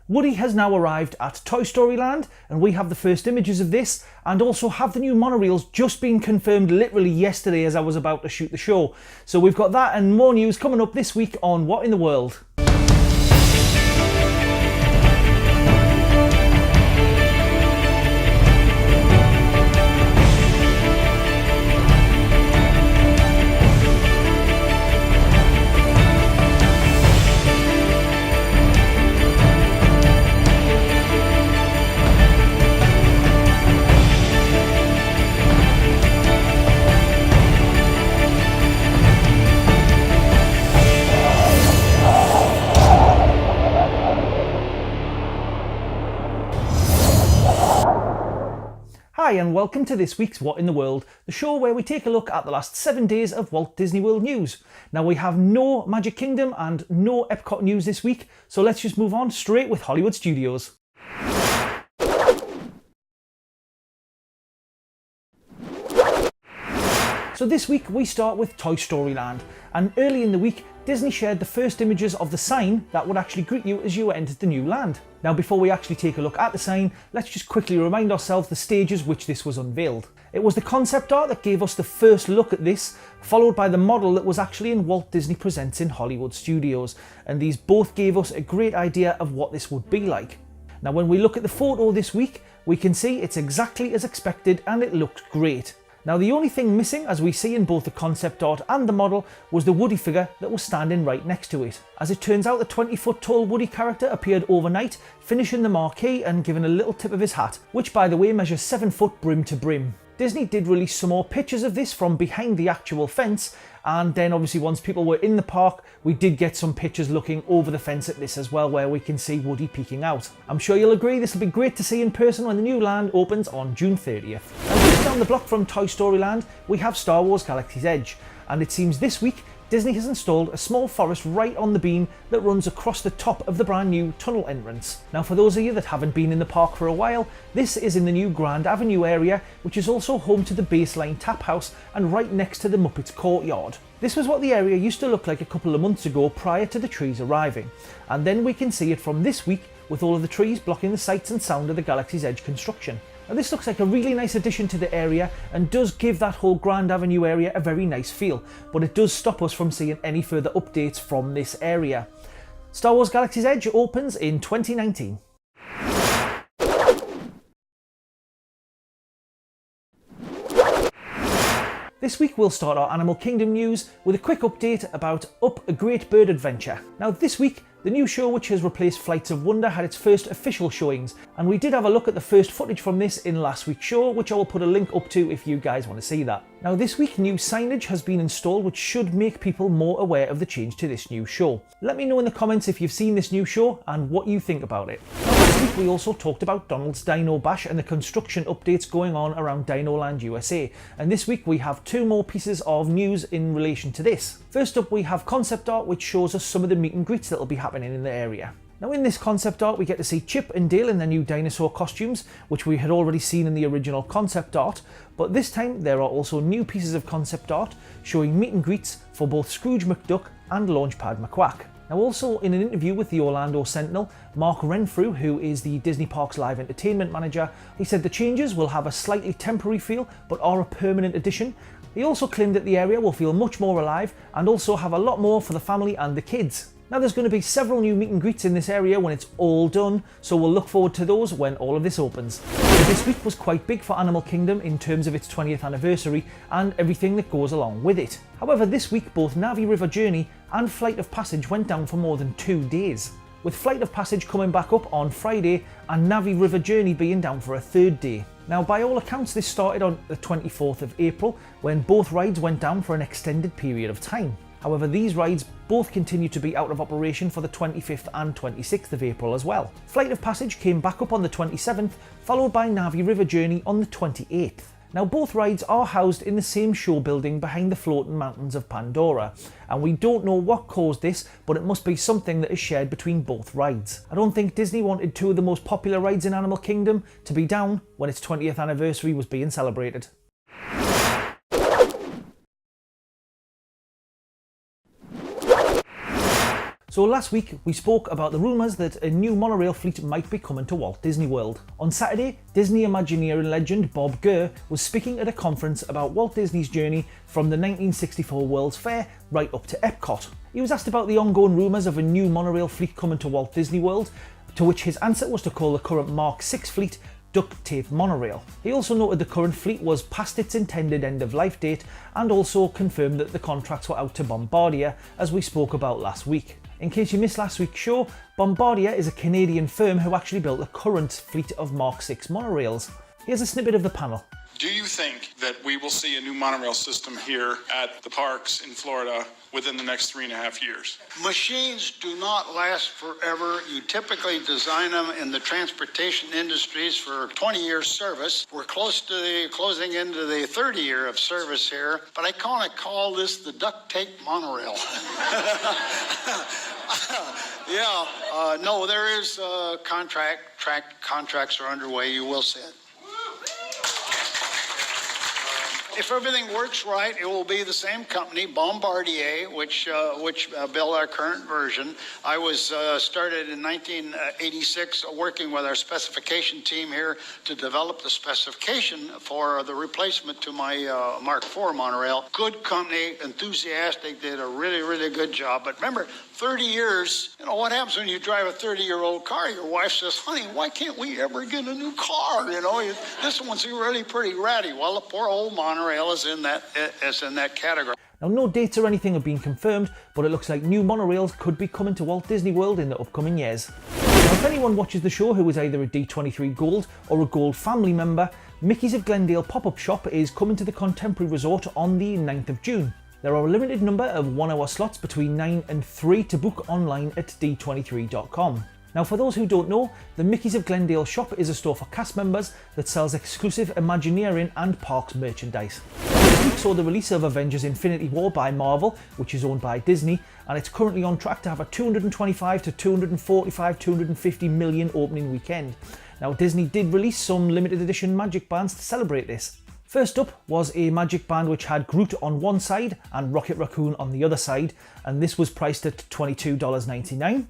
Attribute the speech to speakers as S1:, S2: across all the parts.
S1: Woody has now arrived at Toy Story Land, and we have the first images of this, and also have the new monorails just been confirmed literally yesterday as I was about to shoot the show. So we've got that and more news coming up this week on What in the World. Hi and welcome to this week's What in the World, the show where we take a look at the last 7 days of Walt Disney World news. Now we have no Magic Kingdom and no Epcot news this week, so let's just move on straight with Hollywood Studios. So this week we start with Toy Story Land, and early in the week Disney shared the first images of the sign that would actually greet you as you entered the new land. Now before we actually take a look at the sign, let's just quickly remind ourselves the stages which this was unveiled. It was the concept art that gave us the first look at this, followed by the model that was actually in Walt Disney Presents in Hollywood Studios, and these both gave us a great idea of what this would be like. Now when we look at the photo this week, we can see it's exactly as expected and it looked great. Now the only thing missing, as we see in both the concept art and the model, was the Woody figure that was standing right next to it. As it turns out, the 20-foot tall Woody character appeared overnight, finishing the marquee and giving a little tip of his hat, which by the way measures 7 foot brim to brim. Disney did release some more pictures of this from behind the actual fence, and then obviously once people were in the park, we did get some pictures looking over the fence at this as well, where we can see Woody peeking out. I'm sure you'll agree this will be great to see in person when the new land opens on June 30th. Now just down the block from Toy Story Land, we have Star Wars Galaxy's Edge, and it seems this week Disney has installed a small forest right on the beam that runs across the top of the brand new tunnel entrance. Now for those of you that haven't been in the park for a while, this is in the new Grand Avenue area, which is also home to the Baseline Tap House and right next to the Muppets courtyard. This was what the area used to look like a couple of months ago prior to the trees arriving, and then we can see it from this week with all of the trees blocking the sights and sound of the Galaxy's Edge construction. Now this looks like a really nice addition to the area and does give that whole Grand Avenue area a very nice feel, but it does stop us from seeing any further updates from this area. Star Wars Galaxy's Edge opens in 2019. This week we'll start our Animal Kingdom news with a quick update about Up a Great Bird Adventure. Now this week, the new show which has replaced Flights of Wonder had its first official showings, and we did have a look at the first footage from this in last week's show, which I will put a link up to if you guys want to see that. Now this week new signage has been installed which should make people more aware of the change to this new show. Let me know in the comments if you've seen this new show and what you think about it. Now last week we also talked about Donald's Dino Bash and the construction updates going on around Dino Land USA, and this week we have 2 more pieces of news in relation to this. First up we have concept art which shows us some of the meet and greets that will be happening in the area. Now in this concept art we get to see Chip and Dale in their new dinosaur costumes, which we had already seen in the original concept art, but this time there are also new pieces of concept art showing meet and greets for both Scrooge McDuck and Launchpad McQuack. Now also in an interview with the Orlando Sentinel, Mark Renfrew, who is the Disney Parks Live Entertainment Manager, he said the changes will have a slightly temporary feel but are a permanent addition. He also claimed that the area will feel much more alive and also have a lot more for the family and the kids. Now there's going to be several new meet and greets in this area when it's all done, so we'll look forward to those when all of this opens. So this week was quite big for Animal Kingdom in terms of its 20th anniversary and everything that goes along with it. However, this week both Navi River Journey and Flight of Passage went down for more than 2 days, with Flight of Passage coming back up on Friday and Navi River Journey being down for a 3rd day. Now by all accounts this started on the 24th of April when both rides went down for an extended period of time. However, these rides both continue to be out of operation for the 25th and 26th of April as well. Flight of Passage came back up on the 27th, followed by Navi River Journey on the 28th. Now both rides are housed in the same show building behind the floating mountains of Pandora, and we don't know what caused this, but it must be something that is shared between both rides. I don't think Disney wanted 2 of the most popular rides in Animal Kingdom to be down when its 20th anniversary was being celebrated. So last week we spoke about the rumours that a new monorail fleet might be coming to Walt Disney World. On Saturday, Disney Imagineering legend Bob Gurr was speaking at a conference about Walt Disney's journey from the 1964 World's Fair right up to Epcot. He was asked about the ongoing rumours of a new monorail fleet coming to Walt Disney World, to which his answer was to call the current Mark VI fleet duct tape monorail. He also noted the current fleet was past its intended end of life date and also confirmed that the contracts were out to Bombardier, as we spoke about last week. In case you missed last week's show, Bombardier is a Canadian firm who actually built the current fleet of Mark VI monorails. Here's a snippet of the panel.
S2: Do you think that we will see a new monorail system here at the parks in Florida within the next 3.5 years?
S3: Machines do not last forever. You typically design them in the transportation industries for 20 years service. We're closing into the 30 year of service here, but I kind of call this the duct tape monorail. No, there is contracts are underway. You will see it. If everything works right, it will be the same company, Bombardier, which built our current version. I was started in 1986 working with our specification team here to develop the specification for the replacement to my Mark IV monorail. Good company, enthusiastic, did a really, really good job. But remember, 30 years, you know, what happens when you drive a 30-year-old car? Your wife says, honey, why can't we ever get a new car? You know, this one's really pretty ratty. Well, the poor old monorail is in that category.
S1: Now, no dates or anything have been confirmed, but it looks like new monorails could be coming to Walt Disney World in the upcoming years. Now, if anyone watches the show who is either a D23 Gold or a Gold family member, Mickey's of Glendale pop-up shop is coming to the Contemporary Resort on the 9th of June. There are a limited number of 1-hour slots between 9 and 3 to book online at d23.com. Now, for those who don't know, the Mickey's of Glendale shop is a store for cast members that sells exclusive Imagineering and parks merchandise. This week saw the release of Avengers Infinity War by Marvel, which is owned by Disney, and it's currently on track to have a 225 to 245, 250 million opening weekend. Now, Disney did release some limited edition magic bands to celebrate this. First up was a magic band which had Groot on one side and Rocket Raccoon on the other side, and this was priced at $22.99.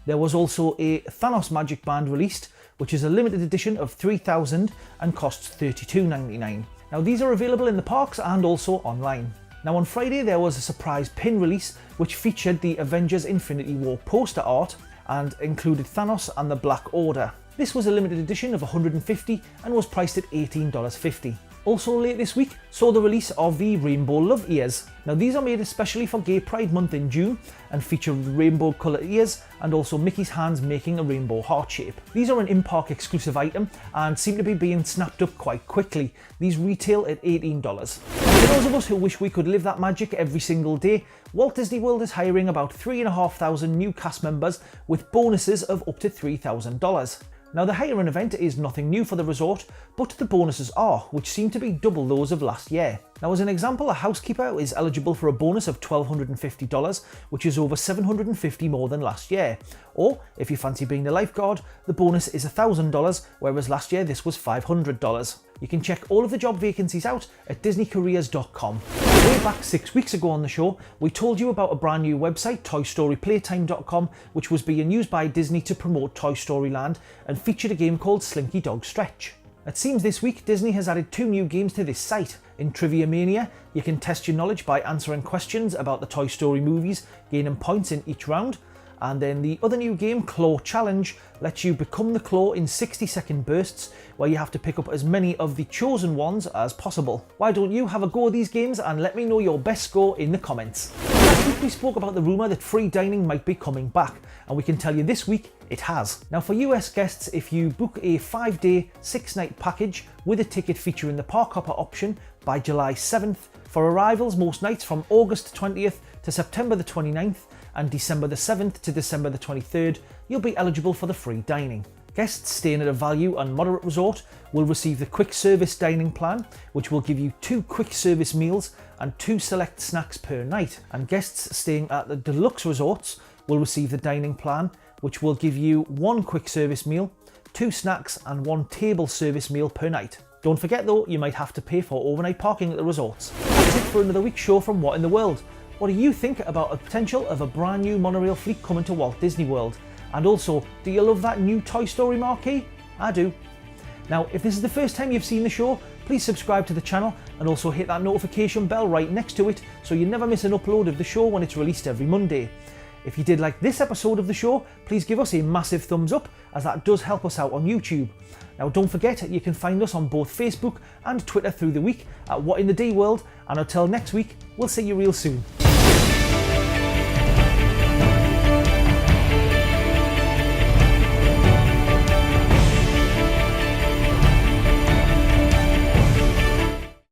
S1: There was also a Thanos magic band released, which is a limited edition of 3,000 and costs $32.99. Now, these are available in the parks and also online. Now, on Friday there was a surprise pin release which featured the Avengers Infinity War poster art and included Thanos and the Black Order. This was a limited edition of 150 and was priced at $18.50. Also late this week saw the release of the Rainbow Love Ears. Now, these are made especially for Gay Pride Month in June and feature rainbow coloured ears and also Mickey's hands making a rainbow heart shape. These are an in-park exclusive item and seem to be being snapped up quite quickly. These retail at $18. For those of us who wish we could live that magic every single day, Walt Disney World is hiring about 3,500 new cast members with bonuses of up to $3,000. Now, the hiring event is nothing new for the resort, but the bonuses are, which seem to be double those of last year. Now, as an example, a housekeeper is eligible for a bonus of $1,250, which is over $750 more than last year. Or, if you fancy being the lifeguard, the bonus is $1,000, whereas last year this was $500. You can check all of the job vacancies out at disneycareers.com. Way back 6 weeks ago on the show, we told you about a brand new website, toystoryplaytime.com, which was being used by Disney to promote Toy Story Land and featured a game called Slinky Dog Stretch. It seems this week Disney has added 2 new games to this site. In Trivia Mania, you can test your knowledge by answering questions about the Toy Story movies, gaining points in each round. And then the other new game, Claw Challenge, lets you become the claw in 60-second bursts, where you have to pick up as many of the chosen ones as possible. Why don't you have a go at these games and let me know your best score in the comments. Last week we spoke about the rumour that free dining might be coming back, and we can tell you this week it has. Now, for US guests, if you book a 5-day, 6-night package with a ticket featuring the park hopper option by July 7th, for arrivals most nights from August 20th to September the 29th, and December the 7th to December the 23rd, you'll be eligible for the free dining. Guests staying at a value and moderate resort will receive the quick service dining plan, which will give you 2 quick service meals and 2 select snacks per night. And guests staying at the deluxe resorts will receive the dining plan, which will give you 1 quick service meal, 2 snacks and 1 table service meal per night. Don't forget though, you might have to pay for overnight parking at the resorts. That's it for another week's show from What in the World. What do you think about the potential of a brand new monorail fleet coming to Walt Disney World? And also, do you love that new Toy Story marquee? I do. Now, if this is the first time you've seen the show, please subscribe to the channel and also hit that notification bell right next to it so you never miss an upload of the show when it's released every Monday. If you did like this episode of the show, please give us a massive thumbs up, as that does help us out on YouTube. Now don't forget, you can find us on both Facebook and Twitter through the week at What in the D World, and until next week, we'll see you real soon.